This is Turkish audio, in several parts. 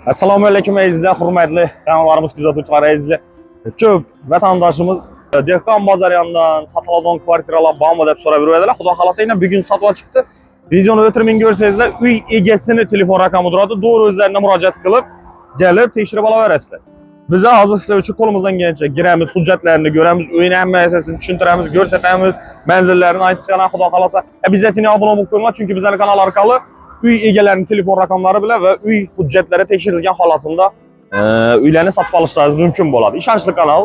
Assalomu alaykum azizlar, hurmatli kanallarimiz kuzatuvchilari, azizlar. Ko'p vatandaşımız Dehqon bozori yonidan sotiladigan kvartiralar bormi deb so'rab yuradilar. Xudo xolasa yana bugun sotuvga chiqdi. Videoni o'tirming ko'rsangizlar, uy egasini telefon raqami turadi. To'g'ri o'zlariga murojaat qilib, kelib tekshirib olaverasizlar. Biz hozir sizlar uchun qo'limizdan kelgancha giramiz, hujjatlarini ko'ramiz, uyning hamma narsasini tushuntiramiz, ko'rsatamiz, manzillarini aytib chiqamiz. Xudo xolasa obязательно obuna bo'lib qo'yinglar, chunki bizning kanal orqali uy egalarining telefon raqamlari bilan va uy hujjatlari tekshirilgan holatida uylarni sotib olishlaringiz mumkin bo'ladi. Ishonchli kanal.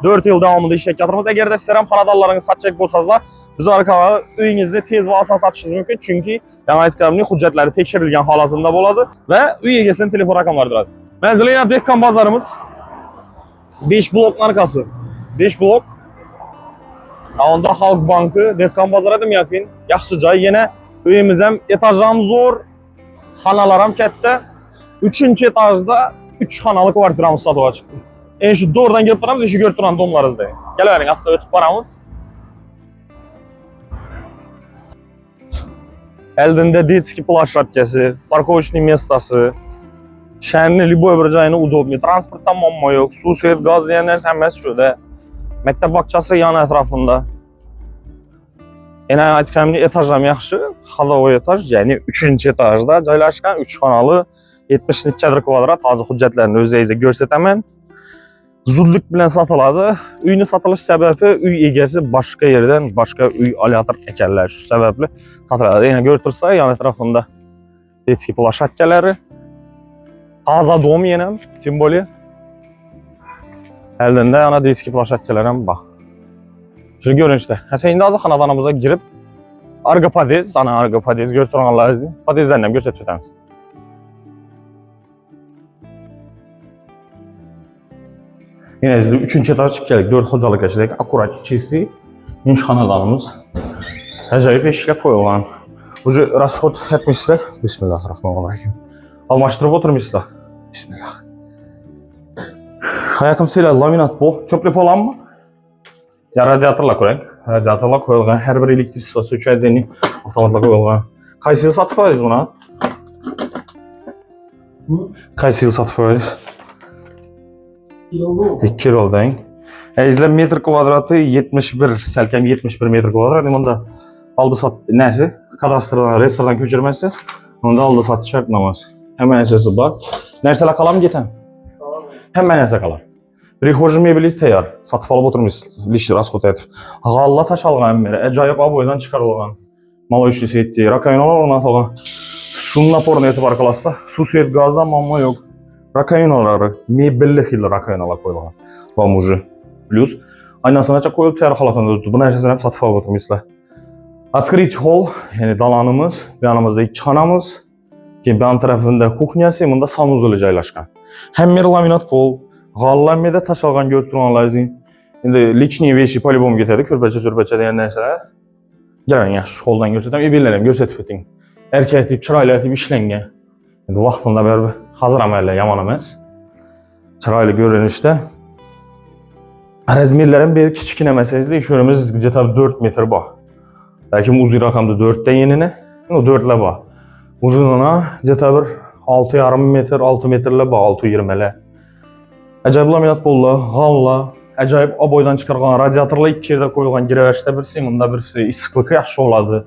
4 yil davomida ishlab keltiramiz. Agarda sizlar ham xonadonlaringiz sotchak bo'lsangizlar, biz orqali uyingizni tez va oson sotishingiz mumkin, chunki yana aytganimdek hujjatlari tekshirilgan holatida bo'ladi va uy egasining telefon raqamlari turadi. Manzilina Dehqon bozorimiz 5 blok markasi. 5 blok. Onda Xalq banki Dehqon bozori dem yaqin. Yaxshi joy. Yana uyimiz ham etaj ham zo'r, xonalar ham katta. 3-etajda 3 xonali kvartiramiz sotuvga chiqdi. En shu do'rdan kelib turamiz, eshik ko'rib turgan domlaringizda. Kelavering, asta o'tib boramiz. Eldinda детский площадкasi, parkovочный местоsi, shaharning любой bir joyini удобный, transportdan muammo yo'q, suv, svet, gaz degan narsa hammasi shuda. Maktab bog'chasi yon atrofida. Yana aytganimdek etaj ham yaxshi, xalovoy etaj, ya'ni 3-etajda joylashgan 3 xonali 70 nechadir kvadrat. Hozir hujjatlarni o'zingizga ko'rsataman. Zudlik bilan sotiladi. Uyni sotilish sababi uy egasi boshqa yerdan boshqa uy olyaptir ekanlar. Shu sababli sotiladi. Yana ko'rib tursa, yon atrofida детский площадкалari. Toza dom yana, тем более. Eldinda yana детский площадкалari ham bor. Shu ko'rinishda. Sen endi hozir xonadonimizga kirib, arga podez, ana arga podez ko'rib turganlaringizni, podezlarni ham ko'rsatib o'tamiz. Yine sizde 3-etaj chiqdik, 4 xo'jalik ichidagi akkurat чистый inch xonadonimiz. Ajoyib eshiklar qo'yilgan. Уже расход etmişsizlar. Bismillahirrahmanirrahim. Almashtirib o'tirmisizlar. Bismillah. Hayakım sizlar laminat bu. Cho'pli polanmi? Ya radiatorlar ko'ring. Radiatorlar qo'yilgan. Har bir elektrik sitasi 3 adeniy avtomatlar qo'yilgan. Qaysi yil sotib qo'ydingiz buni? Qaysi yil sotib qo'ydingiz? 2 yil oldan. Izlar metr kvadrati 71, salkam 71 metr kvadrat. Bunda aldı sat nasi? Kadastrdan, restoran ko'chirmasi. Bunda aldı sat shartnomasi. Hamma narsasi bor. Narsalar qalam ketan. Hamma narsa qalar. Prihojniy mebelingiz tayyor. Sotib olib o'tirmiz. Lish расход etib. G'alla tashalgan meri, ajoyib oboydan chiqarilgan. Молочный setdi, rakovinalar o'rnatilgan. Suv naporni e'tibor qilasizlar. Suv, svet, gazdan muammo yo'q. Rakovinalar, mebelli xil rakovinalar qo'yilgan. Va muji. Plus aynasini qo'yib tayyor holatda turibdi. Bu narsani ham sotib olib o'tirmizlar. Открыть hol, ya'ni dalonimiz, bu yonimizda 2 xonamiz, keyin bu yon tarafida kuxnyasi, bunda sanuzeli joylashgan. Hamma laminat pol, g'allameda tashalgan ko'rib turganlaringiz. Endi личные vещи по-любому ketadi, ko'rpacha degan narsalar. Jarang yaxshi holdan ko'rsataman, ebellar ham ko'rsatib o'ting. Erkak deb chiroyli deb ishlangan. Endi vaqtida baribir hazır amallar yomon emas. Chiroyli ko'rinishda. Razmerlarim bir kichkina emasingizda, ishonimiz где-то 4 metr bor. Belki uzun rakamda 4 ta yenini, o 4 la bor. Uzunluğuna где-то bir 6,5 metr, 6 metrlar bor, 6,20lar. Ajoyib laminat pollar, g'alla, ajoyib oboydan chiqargan radiatorlar 2 yerda qo'yilgan, girashda birisi, bunda birisi issiqligi yaxshi bo'ladi.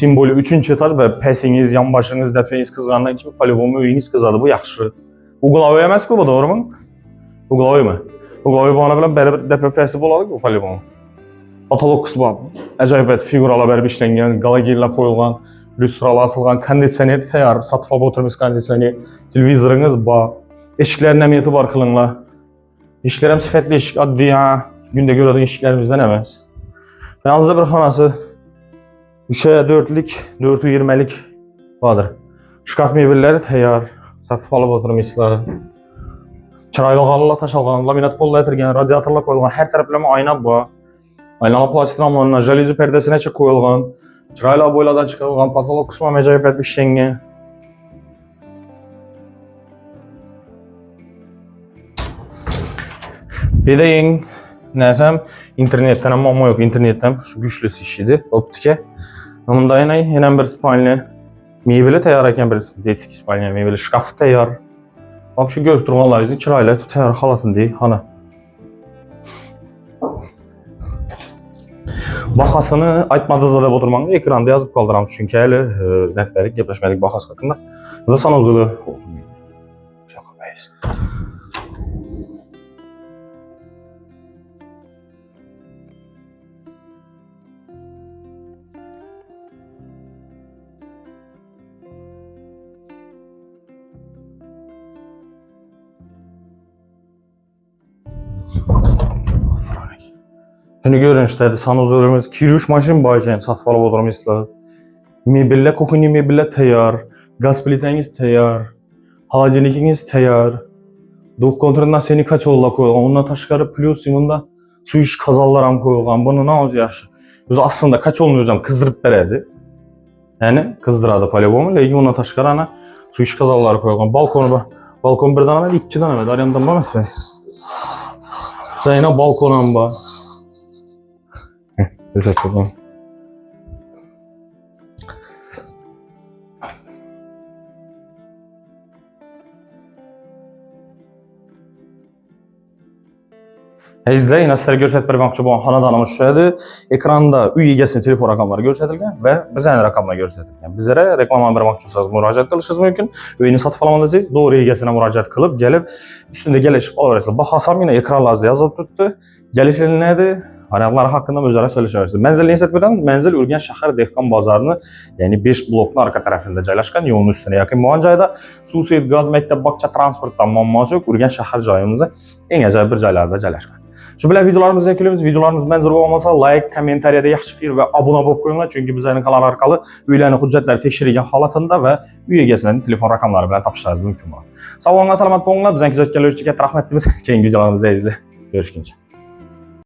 Tем более 3-etaj va pasingiz, yonboshingiz, dafengiz qizg'andan keyin по-любому uyingiz qizadi, bu yaxshi. Uglovoy emas-ku bu, to'g'rimi? Uglovoymi? Uglovoy bo'lgani bilan baribir DPP'si bo'ladi-ku по-любому. Потолок bor. Ajoyib figuralar baribir ishlangan, galogenlar qo'yilgan, lyustralar asilgan, konditsioner tayyor, sotib olib o'tirmiz konditsioner. Televizoringiz bor. Eshiklarni ham e'tibor qilinglar. Eshiklar ham sifatli eshik, oddiy, kunda ko'radigan eshiklarimizdan emas. Yalnızda bir xonasi 3-4lik, 420lik vardır. Şkaf mebelleri tayyor, sotib olib o'tirmizlar. Chiroyli g'alla tashalgan, laminat pollar o'tirgan, radiatorlar qo'yilgan, har taraflama oyna bor. Aylanma plastik ramlarni, jaluzi perdasini qo'yilgan, chiroyli bo'ylardan chiqarilgan, patolog qismi ajoyib ishlangan. Bedaying narsam internetdan ham muammo yo'q, internetdan shu kuchlisi ishlaydi, optika. Bunda yana bir spalni mebeli tayyor ekan, bir детский spalni mebeli, shkaf tayyor. Vapşı görüp durmanlarınızı kirayla təyar xalatın deyil, xana. Baxasını aytmadığınızda da oturmağında ekranda yazıb qaldıram çünki hələ netlərik, gəpləşmədik baxas haqqında. Bu da sanozulu olmuyor. Şimdi görün işte sanozlarımız kiriş maşın bayken satıb alıb oturmuşlar. Mebellər, kokuni mebellər təyar, qaz plitəniz təyar, halacilikiniz təyar. Doğ kontrolundan seni kaç olla koyulğan, ondan taşqarı plus bunda su iş kazallarım koyulğan. Bunu ne olacaq yaxşı? Öz aslında kaç olunu özüm kızdırıb verədi. Yani kızdıradı poligomu, lakin ondan taşqarı ana su iş kazalları koyulğan. Balkon bir dana, iki dana, aryandan var məsələn. Sayına balkonam var. Güzel koyulğan. İzlə, yine sizlərə göstərib verməkçi bu xanadanımız şəhədir. Ekranda üy egesinin telefon rəqamları göstərilən və bizə rəqamlar göstərilən. Bizlərə reklama vermək üçün müraciət qilişiniz mümkün. Öyünü satıb almalısınız. Doğru egesinə müraciət qılıb, gəlib üstündə gəlişib alırsınız. Baxasam yine ekranlarınızda yazıb tutdu. Gəlişin nədir? Variantları haqqında özlərə söyləşərsiniz. Mənzil niyə sətb edəmiz? Mənzil Ürgən şəhər Dehqan bazarını, yəni 5 blokun arka tərəfində yerləşən, yolun üstünə yaxın Muğancayda su, suyut, qaz, məktəb, bağça, transportdan muamması yox. Ürgən şəhər rayonumuzda ən əcəb bir yerlərdə yerləşən. Şu belə videolarımızı izləyiniz. Videolarımız mənzil olmasa like, kommentariyada yaxşı fikir və abunə olub qoyunlar. Çünki bizlərin kanal arqalı üyələrin hüccətləri tekşirilən halatında və üy egesinin telefon rəqamları bilan tapışlarınız mümkün var. Sağ olun, salamat olun. Bizdən güzel gəlirək, rəhmətlimiz. Keyin videolarımızı izlə. Görüşünce.